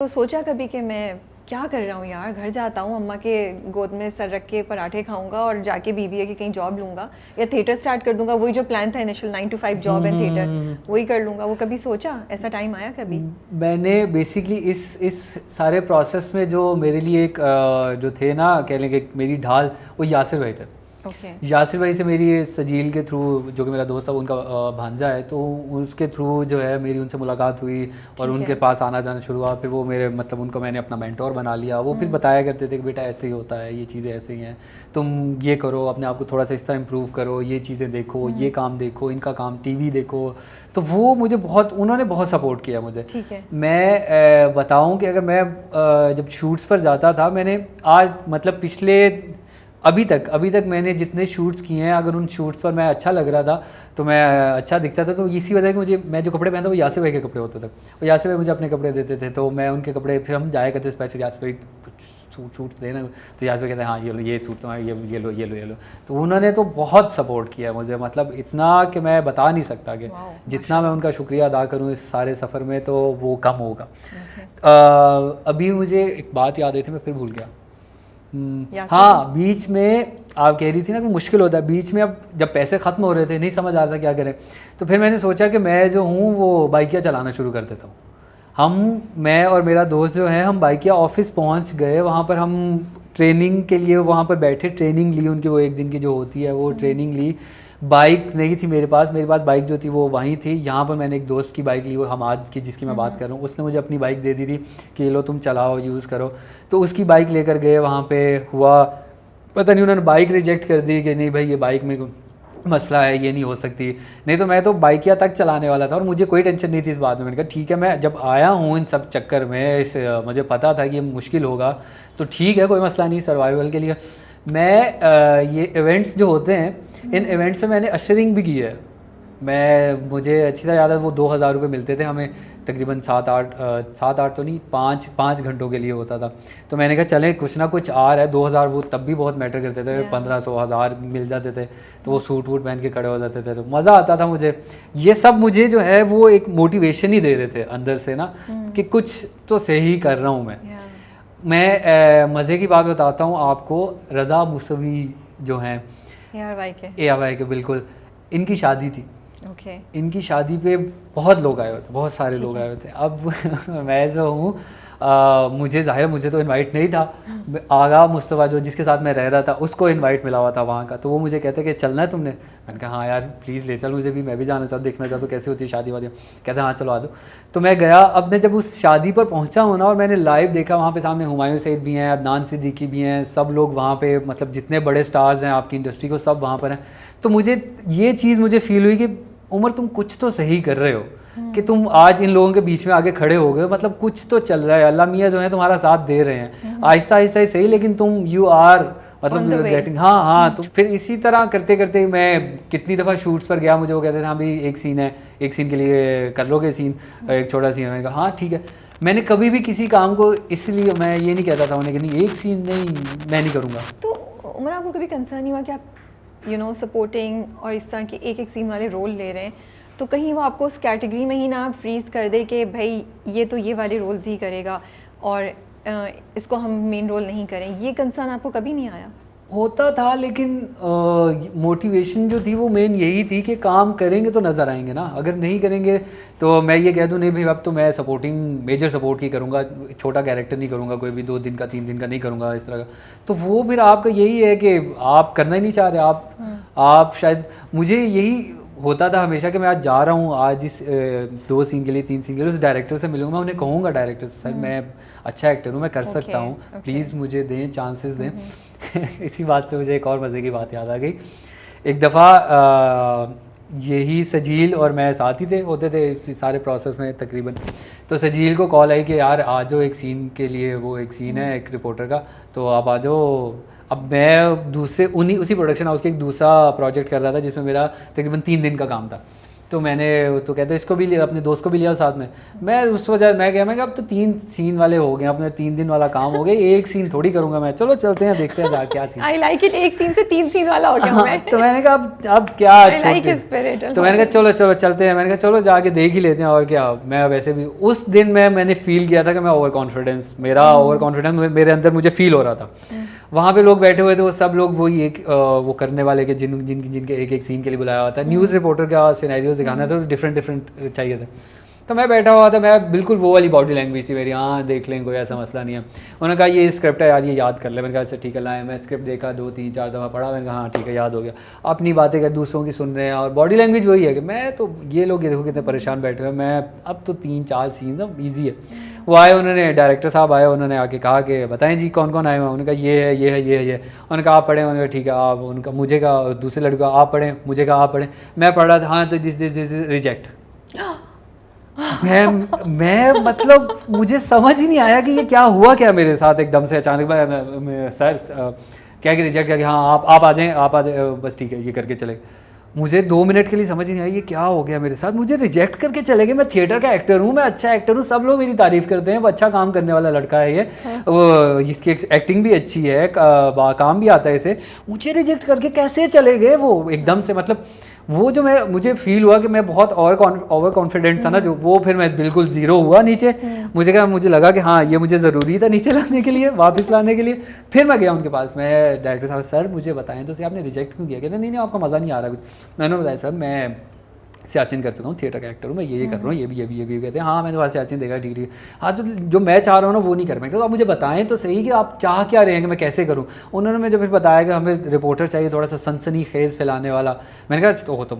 तो सोचा कभी कि मैं क्या कर रहा हूँ यार, घर जाता हूँ अम्मा के गोद में सर रख के पराठे खाऊंगा और जाके बीबीए की कहीं जॉब लूंगा या थिएटर स्टार्ट कर दूंगा। वही जो प्लान था initial 9 to 5 job and theatre, वही कर लूंगा। वो कभी सोचा, ऐसा टाइम आया कभी? मैंने बेसिकली इस सारे प्रोसेस में जो मेरे लिए एक जो थे ना, कह लेंगे मेरी ढाल, वो यासिर भाई थे। ओके। यासिर भाई से मेरी सजील के थ्रू, जो कि मेरा दोस्त था, उनका भांजा है, तो उसके थ्रू जो है मेरी उनसे मुलाकात हुई और उनके पास आना जाना शुरू हुआ। फिर वो मेरे मतलब उनको मैंने अपना मेंटोर बना लिया। वो फिर बताया करते थे कि बेटा ऐसे ही होता है, ये चीज़ें ऐसे ही हैं, तुम ये करो, अपने आप को थोड़ा सा इस तरह इम्प्रूव करो, ये चीज़ें देखो, ये काम देखो, इनका काम टीवी देखो। तो वो मुझे उन्होंने बहुत सपोर्ट किया मुझे। ठीक है। मैं बताऊँ कि अगर मैं जब शूट्स पर जाता था, मैंने आज मतलब पिछले अभी तक मैंने जितने शूट्स किए हैं, अगर उन शूट्स पर मैं अच्छा लग रहा था तो मैं अच्छा दिखता था, तो इसी वजह कि मैं जो कपड़े पहनता वो यासिर भाई के कपड़े होते थे। वो यासिर भाई मुझे अपने कपड़े देते थे, तो मैं उनके कपड़े, फिर हम जाया करते स्पेशल, यासिर भाई सूट देना, तो यासिर भाई कहते हैं हाँ ये लो, ये सूट तुम्हारा, ये लो। तो उन्होंने तो बहुत सपोर्ट किया मुझे, मतलब इतना कि मैं बता नहीं सकता कि जितना मैं उनका शुक्रिया अदा करूँ इस सारे सफ़र में तो वो कम होगा। अभी मुझे एक बात याद आई थी, मैं फिर भूल गया। हाँ, बीच में आप कह रही थी ना कि मुश्किल होता है बीच में। अब जब पैसे ख़त्म हो रहे थे, नहीं समझ आ रहा था क्या करें, तो फिर मैंने सोचा कि मैं जो हूँ वो बाइकिया चलाना शुरू कर देता हूँ। मैं और मेरा दोस्त जो है, हम बाइकिया ऑफिस पहुँच गए। वहाँ पर हम ट्रेनिंग के लिए वहाँ पर बैठे, ट्रेनिंग ली उनकी, वो एक दिन की जो होती है वो ट्रेनिंग ली। बाइक नहीं थी मेरे पास बाइक जो थी वो वहीं थी। यहाँ पर मैंने एक दोस्त की बाइक ली, वो हमाद की, जिसकी मैं बात कर रहा हूँ, उसने मुझे अपनी बाइक दे दी थी कि लो तुम चलाओ, यूज़ करो। तो उसकी बाइक लेकर गए, वहाँ पे हुआ पता नहीं, उन्होंने बाइक रिजेक्ट कर दी कि नहीं भाई ये बाइक में मसला है, ये नहीं हो सकती। नहीं तो मैं तो बाइकिया तक चलाने वाला था और मुझे कोई टेंशन नहीं थी इस बात में। मैंने कहा ठीक है, मैं जब आया हूँ इन सब चक्कर में, मुझे पता था कि ये मुश्किल होगा, तो ठीक है, कोई मसला नहीं, सर्वाइवल के लिए। मैं ये इवेंट्स जो होते हैं, इन इवेंट्स में मैंने अशरिंग भी की है। मुझे अच्छी तरह याद है, वो 2000 रुपये मिलते थे हमें, तकरीबन 7-8 तो नहीं, 5 घंटों के लिए होता था। तो मैंने कहा चलें, कुछ ना कुछ आ रहा है। 2000 वो तब भी बहुत मैटर करते थे। 1500-1000 मिल जाते थे, तो वो सूट वूट पहन के खड़े हो जाते थे, तो मज़ा आता था मुझे। ये सब मुझे जो है वो एक मोटिवेशन ही दे रहे थे अंदर से ना, कि कुछ तो सही कर रहा हूँ मैं। मज़े की बात बताता हूँ आपको, रज़ा मूसवी जो हैं ARY के, बिल्कुल, इनकी शादी थी। इनकी शादी पे बहुत लोग आए हुए थे, बहुत सारे लोग आए हुए थे। अब मैं जो हूँ, मुझे ज़ाहिर, मुझे तो इनवाइट नहीं था। आगा मुस्तफ़ा जो जिसके साथ मैं रह रहा था, उसको इनवाइट मिला हुआ था वहाँ का। तो वो मुझे कहते कि चलना है तुमने। मैंने कहा हाँ यार प्लीज़ ले चल मुझे भी, मैं भी जाना चाहता, देखना चाहता हूँ कैसी होती है शादी वादी। कहते हाँ चलो आ जाओ। तो मैं गया। अब मैं जब उस शादी पर पहुँचा हूँ ना, और मैंने लाइव देखा, वहाँ पे सामने हुमायूं सईद भी हैं, अदनान सिद्दीकी भी हैं, सब लोग वहाँ पे, मतलब जितने बड़े स्टार्स हैं आपकी इंडस्ट्री को, सब वहाँ पर हैं। तो मुझे ये चीज़ मुझे फील हुई कि उमर तुम कुछ तो सही कर रहे हो, कि तुम आज इन लोगों के बीच में आगे खड़े हो गए, मतलब कुछ तो चल रहा है। अल्लाह मियाँ जो है तुम्हारा साथ दे रहे हैं, आहिस्ता आहिस्ता ही सही, लेकिन तुम यू आर मतलब गेटिंग। हाँ। तो फिर इसी तरह करते करते मैं कितनी दफ़ा शूट्स पर गया, मुझे वो कहते थे हाँ भाई एक सीन है, एक सीन के लिए कर लोगे सीन, एक छोटा सीन है। मैंने कहा हाँ ठीक है। मैंने कभी भी किसी काम को, इसलिए मैं ये नहीं कहता था उन्हें कि नहीं एक सीन नहीं, मैं नहीं करूँगा। तो उमर आपको कभी कंसर्न नहीं हुआ कि आप सपोर्टिंग और इस तरह के एक सीन वाले रोल ले रहे हैं, तो कहीं वो आपको उस कैटेगरी में ही ना फ्रीज कर दे कि भाई ये तो ये वाले रोल्स ही करेगा और इसको हम मेन रोल नहीं करें? ये कंसर्न आपको कभी नहीं आया? होता था, लेकिन मोटिवेशन जो थी वो मेन यही थी कि काम करेंगे तो नज़र आएंगे ना, अगर नहीं करेंगे तो मैं ये कह दूँ नहीं भाई अब तो मैं सपोर्टिंग, मेजर सपोर्ट की करूँगा, छोटा कैरेक्टर नहीं करूँगा, कोई भी 2 दिन का 3 दिन का नहीं करूँगा इस तरह का। तो वो फिर आपका यही है कि आप करना ही नहीं चाह रहे। आप शायद, मुझे यही होता था हमेशा कि मैं आज जा रहा हूँ, आज इस 2 सीन के लिए 3 सीन के लिए उस डायरेक्टर से मिलूँगा, मैं उन्हें कहूँगा डायरेक्टर से सर मैं अच्छा एक्टर हूँ, मैं कर सकता हूँ, प्लीज़ मुझे दें, चांसेस दें। इसी बात से मुझे एक और मज़े की बात याद आ गई। एक दफ़ा यही सजील और मैं साथ ही होते थे इस सारे प्रोसेस में तकरीबन। तो सजील को कॉल आई कि यार आ जाओ एक सीन के लिए, वो एक सीन है एक रिपोर्टर का, तो आप आ जाओ। अब मैं उसी प्रोडक्शन हाउस के एक दूसरा प्रोजेक्ट कर रहा था जिसमें मेरा तकरीबन 3 दिन का काम था। तो मैंने तो कहते इसको भी लिया, अपने दोस्त को भी लिया साथ में। मैं उस वजह मैं कहा अब तो 3 सीन वाले हो गए, अपने 3 दिन वाला काम हो गया, एक सीन थोड़ी करूँगा मैं, चलो चलते हैं देखते हैं क्या सीन। आई लाइक इट, एक सीन से 3 सीन वाला हो गया हूँ मैं। तो मैंने कहा अब क्या आई लाइक हिज स्पिरिट। तो मैंने कहा चलो चलो चलते हैं, मैंने कहा चलो जाके देख ही लेते हैं और क्या। मैं वैसे भी उस दिन मैंने फील किया था कि मैं ओवर कॉन्फिडेंस, मेरा ओवर कॉन्फिडेंस मेरे अंदर मुझे फील हो रहा था। वहाँ पे लोग बैठे हुए थे, वो सब लोग वही एक वो करने वाले के जिनके एक एक सीन के लिए बुलाया हुआ था, न्यूज़ रिपोर्टर का सिनेरियो दिखाना था, तो डिफरेंट चाहिए था। तो मैं बैठा हुआ था, मैं बिल्कुल वो वाली बॉडी लैंग्वेज थी मेरी, हाँ देख लें कोई ऐसा मसला नहीं है। उन्होंने कहा ये स्क्रिप्ट है यार, ये याद कर ले। मैंने कहा अच्छा ठीक है लाएँ। मैं स्क्रिप्ट देखा, 2 3 4 दफ़ा पढ़ा, मैंने कहा हाँ ठीक है याद हो गया। अपनी बातें कर, दूसरों की सुन रहे हैं, और बॉडी लैंग्वेज वही है कि मैं तो ये लोग देखो कितने परेशान बैठे हुए, मैं अब तो 3 4 सीन अब ईजी है। वो आए, उन्होंने डायरेक्टर साहब आए, उन्होंने आके कहा कि बताएं जी कौन कौन आए हुए हैं। उन्होंने कहा ये है ये है ये है ये। उन्होंने कहा आप पढ़ें। उन्होंने कहा ठीक है आप, उनका मुझे कहा दूसरे लड़के का आप पढ़ें, मुझे कहा आप पढ़ें। मैं पढ़ रहा था, हाँ तो दिस रिजेक्ट। मैं मतलब मुझे समझ ही नहीं आया कि ये क्या हुआ क्या मेरे साथ एकदम से अचानक। सर क्या कि रिजेक्ट किया कि हाँ आप आ जाएं बस ठीक है ये करके चले। मुझे 2 मिनट के लिए समझ ही नहीं आई ये क्या हो गया मेरे साथ, मुझे रिजेक्ट करके चले गए। मैं थिएटर का एक्टर हूँ, मैं अच्छा एक्टर हूँ, सब लोग मेरी तारीफ करते हैं, वो अच्छा काम करने वाला लड़का है ये, वो इसकी एक्टिंग भी अच्छी है, काम भी आता है इसे। मुझे रिजेक्ट करके कैसे चले गए वो एकदम से, मतलब वो जो मुझे फील हुआ कि मैं बहुत ओवर कॉन्फिडेंट था ना, जो वो फिर मैं बिल्कुल ज़ीरो हुआ नीचे। मुझे लगा कि हाँ ये मुझे ज़रूरी था नीचे लाने के लिए, वापस लाने के लिए। फिर मैं गया उनके पास, मैं डायरेक्टर साहब सर मुझे बताएं तो आपने रिजेक्ट क्यों किया? कहते नहीं आपका मज़ा नहीं आ रहा कुछ। मैंने बताया सर मैं सियाचिन कर चुका हूँ, थिएटर का एक्टर हूँ, मैं ये कर रहा हूँ, ये भी कहते हैं हाँ मैंने वहाँ सियाचिन देखा ठीक है। हाँ तो जो मैं चाह रहा हूँ ना वो नहीं कर पाएंगे, तो आप मुझे बताएं तो सही कि आप चाह क्या रहे हैं कि मैं कैसे करूँ। उन्होंने मुझे फिर बताया कि हमें रिपोर्टर चाहिए थोड़ा सा सनसनी खेज फैलाने वाला। मैंने कहा तो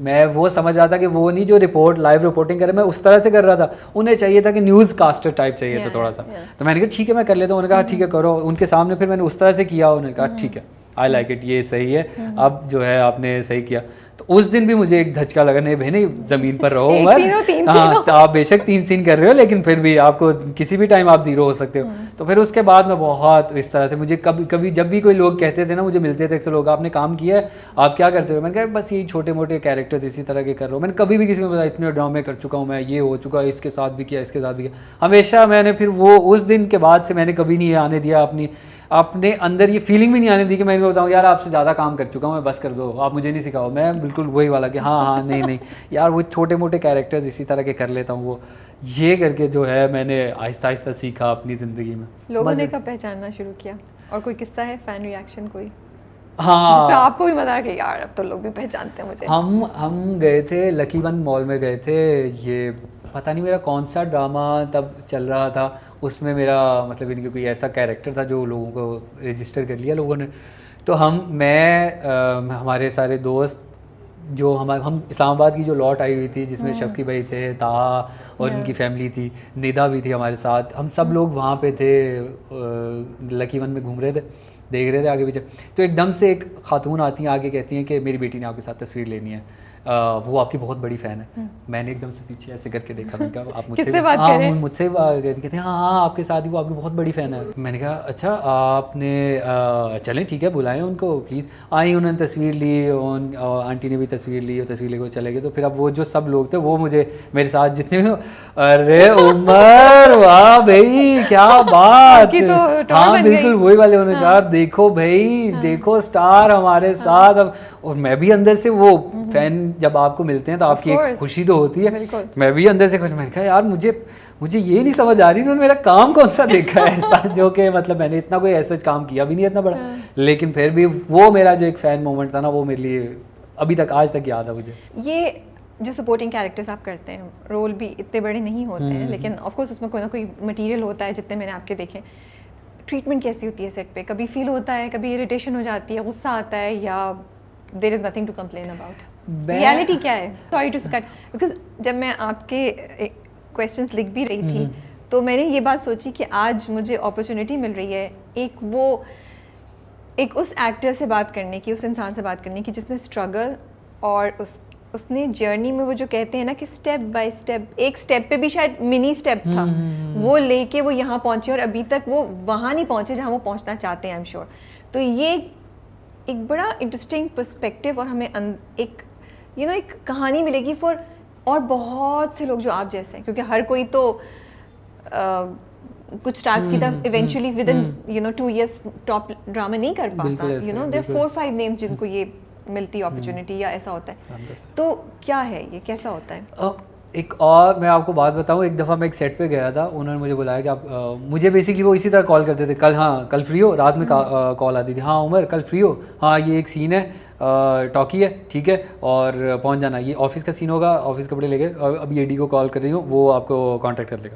मैं वो समझ रहा था कि वो नहीं जो लाइव रिपोर्टिंग करे, मैं उस तरह से कर रहा था। उन्हें चाहिए था कि न्यूज़ कास्टर टाइप चाहिए था थोड़ा सा। तो मैंने कहा ठीक है मैं कर लेता हूँ। उन्होंने कहा ठीक है करो। उनके सामने फिर मैंने उस तरह से किया, उन्होंने कहा ठीक है आई लाइक इट, ये सही है, अब जो है आपने सही किया। तो उस दिन भी मुझे एक धचका लगा, नहीं भाई नहीं ज़मीन पर रहो मत, हाँ तो आप बेशक 3 सीन कर रहे हो लेकिन फिर भी आपको किसी भी टाइम आप ज़ीरो हो सकते हो। तो फिर उसके बाद मैं बहुत इस तरह से, मुझे कभी जब भी कोई लोग कहते थे ना, मुझे मिलते थे अक्सर लोग, आपने काम किया है आप क्या करते हो? मैंने कहा बस यही छोटे मोटे कैरेक्टर्स इसी तरह के कर रहा हूँ। मैंने कभी भी किसी को बताया इतने ड्रामे कर चुका हूँ मैं, ये हो चुका है, इसके साथ भी किया, इसके साथ भी किया। हमेशा मैंने फिर वो उस दिन के बाद से मैंने कभी नहीं आने दिया अपने अंदर ये फीलिंग भी नहीं आने दी कि मैं इनको बताऊँ यार आपसे ज़्यादा काम कर चुका हूँ, मैं बस कर दो, आप मुझे नहीं सिखाओ। मैं बिल्कुल वही वाला कि हाँ नहीं यार वो छोटे मोटे कैरेक्टर्स इसी तरह के कर लेता हूँ। वो ये करके जो है मैंने आहिस्ता आहिस्ता सीखा अपनी ज़िंदगी में। लोगों ने कब पहचानना शुरू किया? और कोई किस्सा है, फैन रिएक्शन कोई? हाँ जिसमें आपको भी मजा आ कि यार अब तो लोग भी पहचानते हैं मुझे। हम गए थे लकी वन मॉल में गए थे, ये पता नहीं मेरा कौन सा ड्रामा तब चल रहा था, उसमें मेरा मतलब इनकी कोई ऐसा कैरेक्टर था जो लोगों को रजिस्टर कर लिया लोगों ने। तो हमारे सारे दोस्त जो हम इस्लामाबाद की जो लॉट आई हुई थी जिसमें शफ़की भाई थे, ताहा और इनकी फैमिली थी, निदा भी थी हमारे साथ, हम सब लोग वहाँ पे थे, लकी वन में घूम रहे थे, देख रहे थे आगे पीछे। तो एकदम से एक खातून आती हैं आगे, कहती हैं कि मेरी बेटी ने आपके साथ तस्वीर लेनी है, वो आपकी बहुत बड़ी फ़ैन है। मैंने एकदम से पीछे ऐसे करके देखा, मैंने कहा आप मुझसे बात कर रहे हैं? मुझसे कहते हैं हाँ आपके साथ ही, वो आपकी बहुत बड़ी फ़ैन है। मैंने कहा अच्छा आपने चलें ठीक है बुलाएं उनको प्लीज़। आई, उन्होंने तस्वीर ली, आंटी ने भी तस्वीर ली, और तस्वीर लेकर चले गए। तो फिर अब वो जो सब लोग थे वो मुझे मेरे साथ जितने भी, अरे उमर वाह भाई क्या बात, हाँ बिल्कुल वही वाले। उन्होंने कहा देखो भाई देखो स्टार हमारे साथ। अब और मैं भी अंदर से वो फैन जब आपको मिलते हैं तो आपकी एक खुशी तो होती है, मैं भी अंदर से खुश। मैंने कहा यार मुझे ये नहीं समझ आ रही उन्होंने मेरा काम कौन सा देखा है ऐसा, जो कि मतलब मैंने इतना कोई ऐसा काम किया भी नहीं इतना बड़ा, लेकिन फिर भी वो मेरा जो एक फ़ैन मोमेंट था ना, वो मेरे लिए अभी तक आज तक याद है मुझे। ये जो सपोर्टिंग कैरेक्टर्स आप करते हैं, रोल भी इतने बड़े नहीं होते हैं, लेकिन ऑफ कोर्स उसमें कोई ना कोई मटेरियल होता है, जितने मैंने आपके देखे। ट्रीटमेंट कैसी होती है सेट पे? कभी फील होता है, कभी इरिटेशन हो जाती है, गुस्सा आता है, या there is nothing to complain about? Reality क्या है? सॉरी टू कट, बिकॉज जब मैं आपके क्वेश्चंस लिख भी रही थी तो मैंने ये बात सोची कि आज मुझे अपॉर्चुनिटी मिल रही है एक उस एक्टर से बात करने की, उस इंसान से बात करने की जिसने स्ट्रगल और उसने जर्नी में वो जो कहते हैं ना कि स्टेप बाय स्टेप, एक स्टेप पे भी शायद मिनी स्टेप था, वो लेके वो यहाँ पहुँचे और अभी तक वो वहाँ नहीं पहुँचे जहाँ वो पहुँचना चाहते हैं, आई एम श्योर। तो ये एक बड़ा इंटरेस्टिंग पर्सपेक्टिव और हमें एक यू नो एक कहानी मिलेगी फॉर और बहुत से लोग जो आप जैसे हैं, क्योंकि हर कोई तो कुछ स्टार्स की तरफ eventually with in you know 2 years top drama नहीं कर पाता, यू नो देयर 4-5 नेम्स जिनको ये मिलती है अपॉर्चुनिटी या ऐसा होता है। तो क्या है ये, कैसा होता है? एक और मैं आपको बात बताऊं, एक दफ़ा मैं एक सेट पे गया था, उन्होंने मुझे बुलाया कि आप मुझे बेसिकली वो इसी तरह कॉल करते थे, कल हाँ कल फ्री हो, रात में कॉल आती थी, हाँ उमर कल फ्री हो, हाँ ये एक सीन है, टॉकी है ठीक है और पहुंच जाना, ये ऑफिस का सीन होगा, ऑफिस कपड़े लेके अब ये डी को कॉल कर रही हूँ, वो आपको कांटेक्ट कर लेगा।